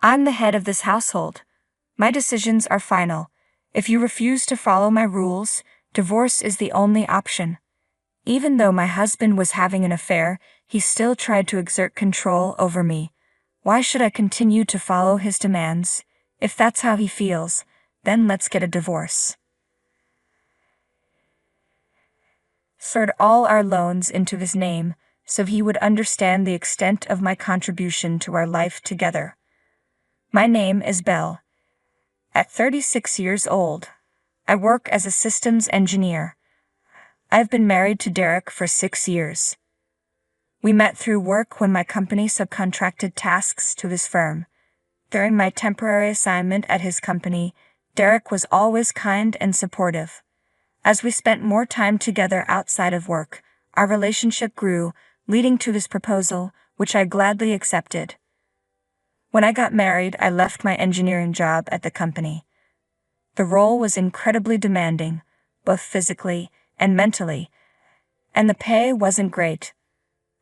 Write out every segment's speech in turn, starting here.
I'm the head of this household. My decisions are final. If you refuse to follow my rules, divorce is the only option. Even though my husband was having an affair, he still tried to exert control over me. Why should I continue to follow his demands? If that's how he feels, then let's get a divorce. Transferred all our loans into his name, so he would understand the extent of my contribution to our life together. My name is Belle. At 36 years old, I work as a systems engineer. I've been married to Derek for 6 years. We met through work when my company subcontracted tasks to his firm. During my temporary assignment at his company, Derek was always kind and supportive. As we spent more time together outside of work, our relationship grew, leading to his proposal, which I gladly accepted. When I got married, I left my engineering job at the company. The role was incredibly demanding, both physically and mentally, and the pay wasn't great.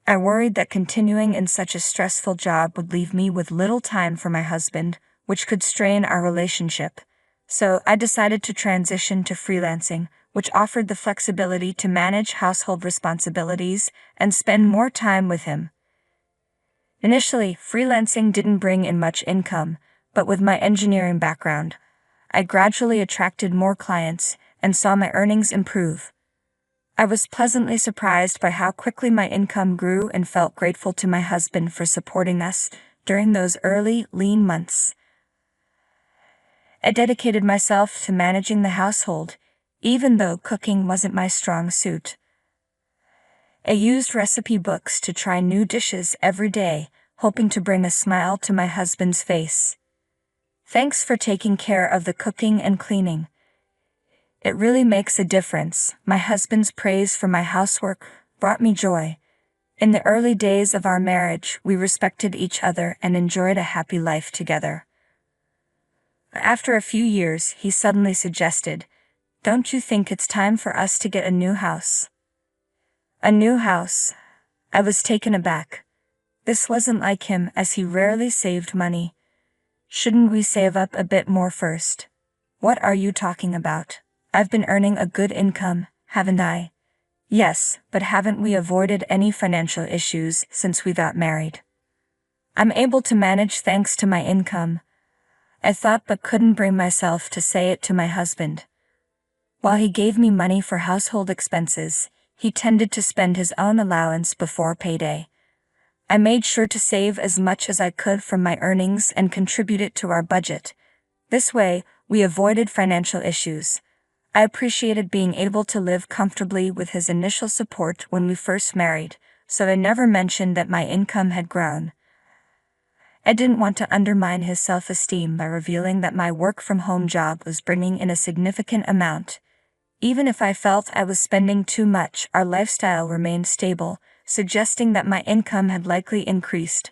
I worried that continuing in such a stressful job would leave me with little time for my husband, which could strain our relationship. So I decided to transition to freelancing, which offered the flexibility to manage household responsibilities and spend more time with him. Initially, freelancing didn't bring in much income, but with my engineering background, I gradually attracted more clients and saw my earnings improve. I was pleasantly surprised by how quickly my income grew and felt grateful to my husband for supporting us during those early, lean months. I dedicated myself to managing the household, even though cooking wasn't my strong suit. I used recipe books to try new dishes every day, hoping to bring a smile to my husband's face. Thanks for taking care of the cooking and cleaning. It really makes a difference. My husband's praise for my housework brought me joy. In the early days of our marriage, we respected each other and enjoyed a happy life together. After a few years, he suddenly suggested, "Don't you think it's time for us to get a new house?" A new house? I was taken aback. This wasn't like him, as he rarely saved money. Shouldn't we save up a bit more first? What are you talking about? I've been earning a good income, haven't I? Yes, but haven't we avoided any financial issues since we got married? I'm able to manage thanks to my income. I thought but couldn't bring myself to say it to my husband. While he gave me money for household expenses, he tended to spend his own allowance before payday. I made sure to save as much as I could from my earnings and contribute it to our budget. This way, we avoided financial issues. I appreciated being able to live comfortably with his initial support when we first married, so I never mentioned that my income had grown. I didn't want to undermine his self-esteem by revealing that my work-from-home job was bringing in a significant amount. Even if I felt I was spending too much, our lifestyle remained stable, suggesting that my income had likely increased.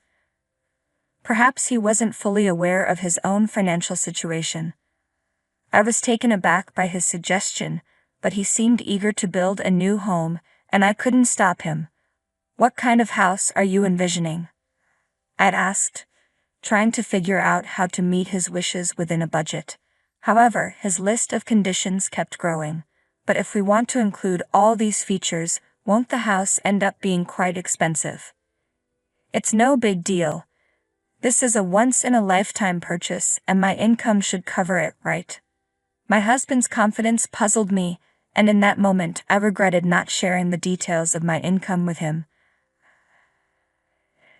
Perhaps he wasn't fully aware of his own financial situation. I was taken aback by his suggestion, but he seemed eager to build a new home, and I couldn't stop him. "What kind of house are you envisioning?" I'd asked, trying to figure out how to meet his wishes within a budget. However, his list of conditions kept growing. But if we want to include all these features, won't the house end up being quite expensive? It's no big deal. This is a once-in-a-lifetime purchase, and my income should cover it, right? My husband's confidence puzzled me, and in that moment I regretted not sharing the details of my income with him.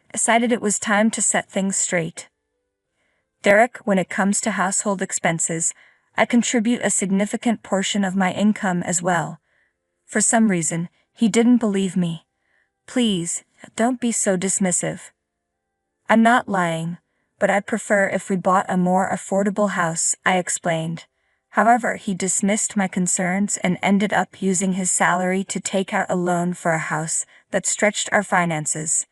I decided it was time to set things straight. Derek, when it comes to household expenses, I contribute a significant portion of my income as well. For some reason, he didn't believe me. "Please, don't be so dismissive." "I'm not lying, but I'd prefer if we bought a more affordable house," I explained. However, he dismissed my concerns and ended up using his salary to take out a loan for a house that stretched our finances.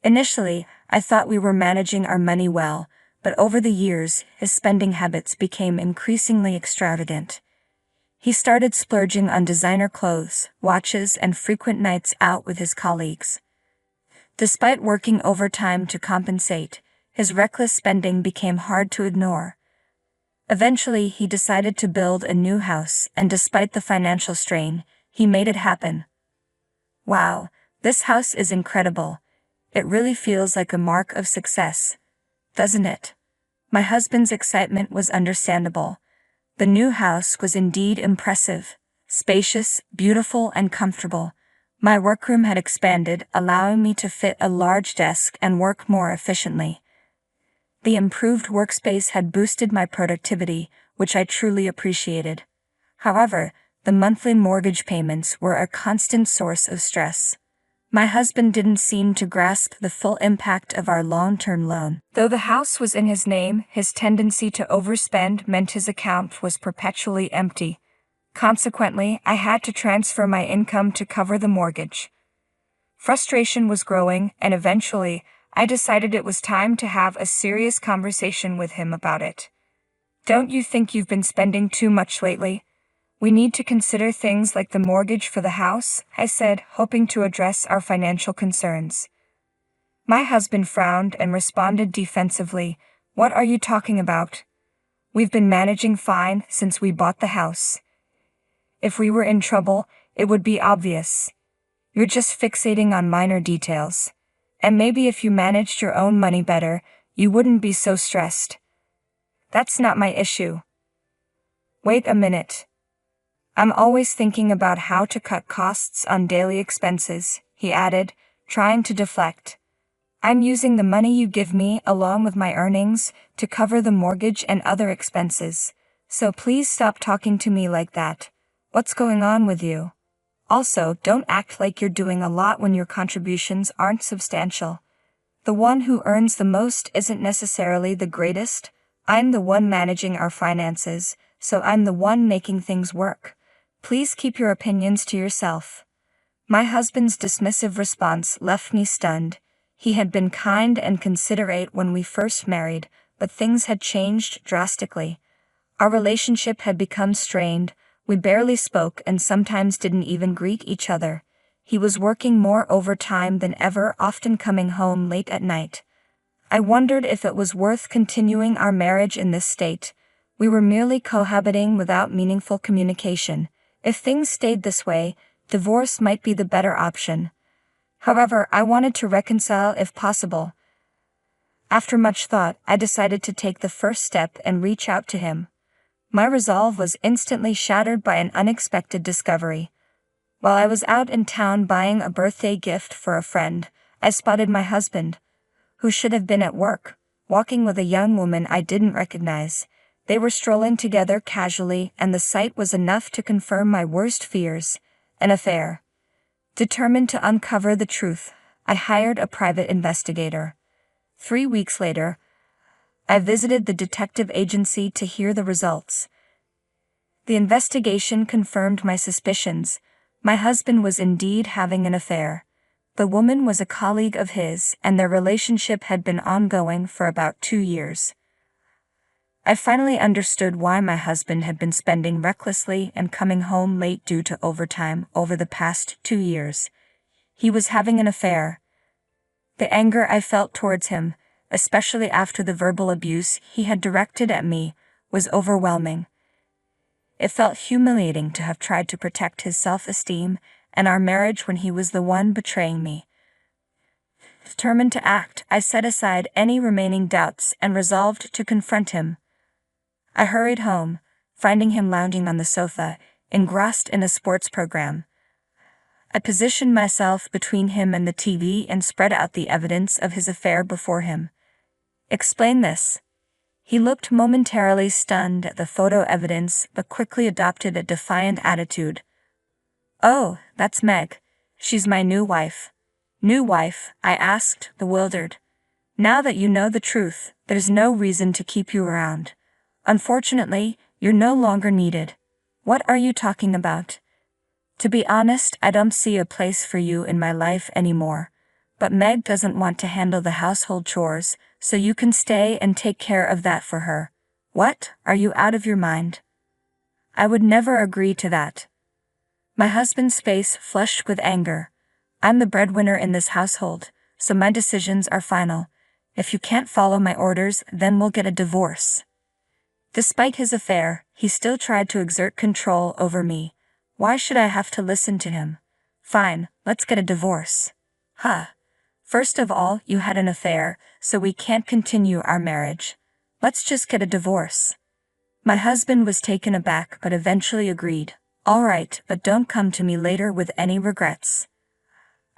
Initially, I thought we were managing our money well, but over the years, his spending habits became increasingly extravagant. He started splurging on designer clothes, watches, and frequent nights out with his colleagues. Despite working overtime to compensate, His reckless spending became hard to ignore. Eventually, he decided to build a new house, and despite the financial strain, he made it happen. Wow, this house is incredible. It really feels like a mark of success, doesn't it? My husband's excitement was understandable. The new house was indeed impressive, spacious, beautiful, and comfortable. My workroom had expanded, allowing me to fit a large desk and work more efficiently. The improved workspace had boosted my productivity, which I truly appreciated. However, the monthly mortgage payments were a constant source of stress. My husband didn't seem to grasp the full impact of our long-term loan. Though the house was in his name, his tendency to overspend meant his account was perpetually empty. Consequently, I had to transfer my income to cover the mortgage. Frustration was growing, and eventually, I decided it was time to have a serious conversation with him about it. "Don't you think you've been spending too much lately? We need to consider things like the mortgage for the house," I said, hoping to address our financial concerns. My husband frowned and responded defensively, "What are you talking about? We've been managing fine since we bought the house. If we were in trouble, it would be obvious. You're just fixating on minor details. And maybe if you managed your own money better, you wouldn't be so stressed." "That's not my issue." "Wait a minute. I'm always thinking about how to cut costs on daily expenses," he added, trying to deflect. "I'm using the money you give me along with my earnings to cover the mortgage and other expenses. So please stop talking to me like that. What's going on with you? Also, don't act like you're doing a lot when your contributions aren't substantial. The one who earns the most isn't necessarily the greatest. I'm the one managing our finances, so I'm the one making things work. Please keep your opinions to yourself." My husband's dismissive response left me stunned. He had been kind and considerate when we first married, but things had changed drastically. Our relationship had become strained. We barely spoke and sometimes didn't even greet each other. He was working more overtime than ever, often coming home late at night. I wondered if it was worth continuing our marriage in this state. We were merely cohabiting without meaningful communication. If things stayed this way, divorce might be the better option. However, I wanted to reconcile if possible. After much thought, I decided to take the first step and reach out to him. My resolve was instantly shattered by an unexpected discovery. While I was out in town buying a birthday gift for a friend, I spotted my husband, who should have been at work, walking with a young woman I didn't recognize. They were strolling together casually, and the sight was enough to confirm my worst fears: an affair. Determined to uncover the truth, I hired a private investigator. 3 weeks later, I visited the detective agency to hear the results. The investigation confirmed my suspicions. My husband was indeed having an affair. The woman was a colleague of his, and their relationship had been ongoing for about 2 years. I finally understood why my husband had been spending recklessly and coming home late due to overtime over the past 2 years. He was having an affair. The anger I felt towards him, especially after the verbal abuse he had directed at me, was overwhelming. It felt humiliating to have tried to protect his self-esteem and our marriage when he was the one betraying me. Determined to act, I set aside any remaining doubts and resolved to confront him. I hurried home, finding him lounging on the sofa, engrossed in a sports program. I positioned myself between him and the TV and spread out the evidence of his affair before him. "Explain this." He looked momentarily stunned at the photo evidence but quickly adopted a defiant attitude. "Oh, that's Meg. She's my new wife." "New wife?" I asked, bewildered. "Now that you know the truth, there's no reason to keep you around. Unfortunately, you're no longer needed." "What are you talking about?" "To be honest, I don't see a place for you in my life anymore. But Meg doesn't want to handle the household chores, so you can stay and take care of that for her." "What? Are you out of your mind?" "I would never agree to that." My husband's face flushed with anger. "I'm the breadwinner in this household, so my decisions are final. If you can't follow my orders, then we'll get a divorce. Despite his affair, he still tried to exert control over me. Why should I have to listen to him? Fine, let's get a divorce. Huh. First of all, you had an affair, so we can't continue our marriage. Let's just get a divorce. My husband was taken aback but eventually agreed. All right, but don't come to me later with any regrets.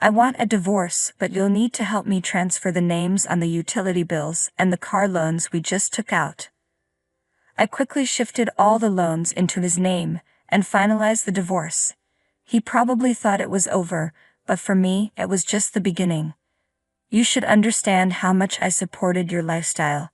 I want a divorce, but you'll need to help me transfer the names on the utility bills and the car loans we just took out. I quickly shifted all the loans into his name and finalized the divorce. He probably thought it was over, but for me, it was just the beginning. You should understand how much I supported your lifestyle.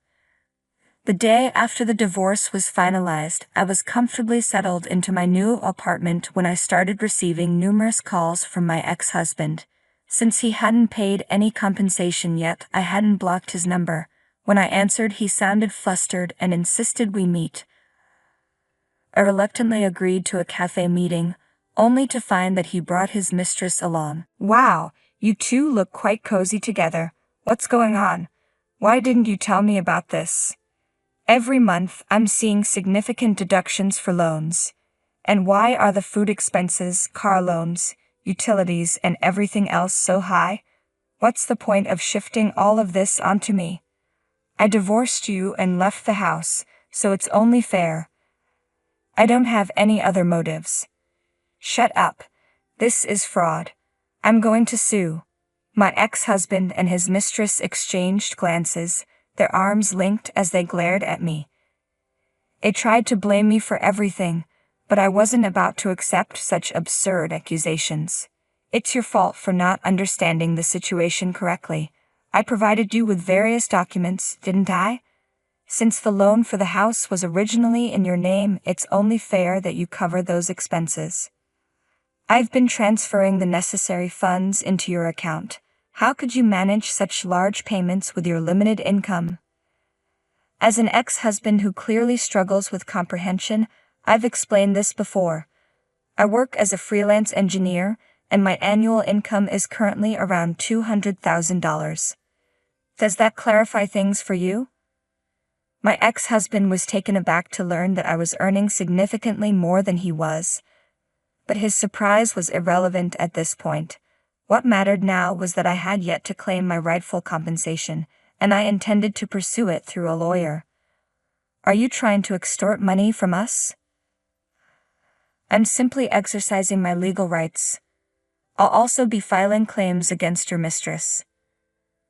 The day after the divorce was finalized, I was comfortably settled into my new apartment when I started receiving numerous calls from my ex-husband. Since he hadn't paid any compensation yet, I hadn't blocked his number. When I answered, he sounded flustered and insisted we meet. I reluctantly agreed to a cafe meeting, only to find that he brought his mistress along. Wow, you two look quite cozy together. What's going on? Why didn't you tell me about this? Every month, I'm seeing significant deductions for loans. And why are the food expenses, car loans, utilities, and everything else so high? What's the point of shifting all of this onto me? I divorced you and left the house, so it's only fair. I don't have any other motives. Shut up. This is fraud. I'm going to sue. My ex-husband and his mistress exchanged glances, their arms linked as they glared at me. They tried to blame me for everything, but I wasn't about to accept such absurd accusations. It's your fault for not understanding the situation correctly. I provided you with various documents, didn't I? Since the loan for the house was originally in your name, it's only fair that you cover those expenses. I've been transferring the necessary funds into your account. How could you manage such large payments with your limited income? As an ex-husband who clearly struggles with comprehension, I've explained this before. I work as a freelance engineer, and my annual income is currently around $200,000. Does that clarify things for you? My ex-husband was taken aback to learn that I was earning significantly more than he was. But his surprise was irrelevant at this point. What mattered now was that I had yet to claim my rightful compensation, and I intended to pursue it through a lawyer. Are you trying to extort money from us? I'm simply exercising my legal rights. I'll also be filing claims against your mistress.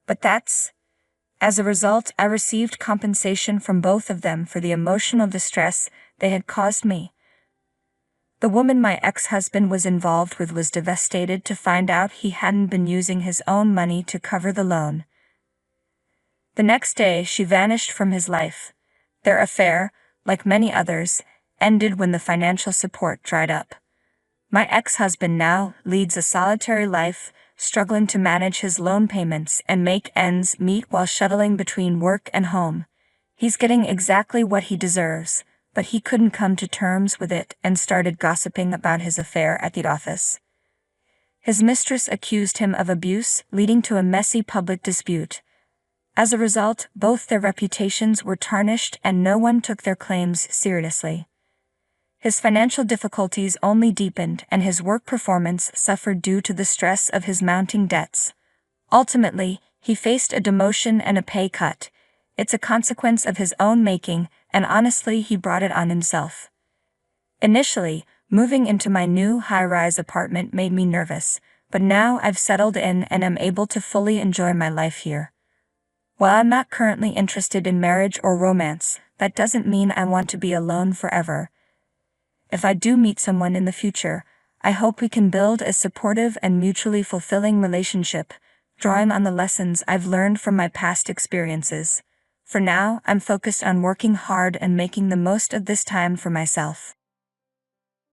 But as a result, I received compensation from both of them for the emotional distress they had caused me. The woman my ex-husband was involved with was devastated to find out he hadn't been using his own money to cover the loan. The next day, she vanished from his life. Their affair, like many others, ended when the financial support dried up. My ex-husband now leads a solitary life, struggling to manage his loan payments and make ends meet while shuttling between work and home. He's getting exactly what he deserves, but he couldn't come to terms with it and started gossiping about his affair at the office. His mistress accused him of abuse, leading to a messy public dispute. As a result, both their reputations were tarnished and no one took their claims seriously. His financial difficulties only deepened and his work performance suffered due to the stress of his mounting debts. Ultimately, he faced a demotion and a pay cut. It's a consequence of his own making, and honestly, he brought it on himself. Initially, moving into my new high-rise apartment made me nervous, but now I've settled in and am able to fully enjoy my life here. While I'm not currently interested in marriage or romance, that doesn't mean I want to be alone forever. If I do meet someone in the future, I hope we can build a supportive and mutually fulfilling relationship, drawing on the lessons I've learned from my past experiences. For now, I'm focused on working hard and making the most of this time for myself.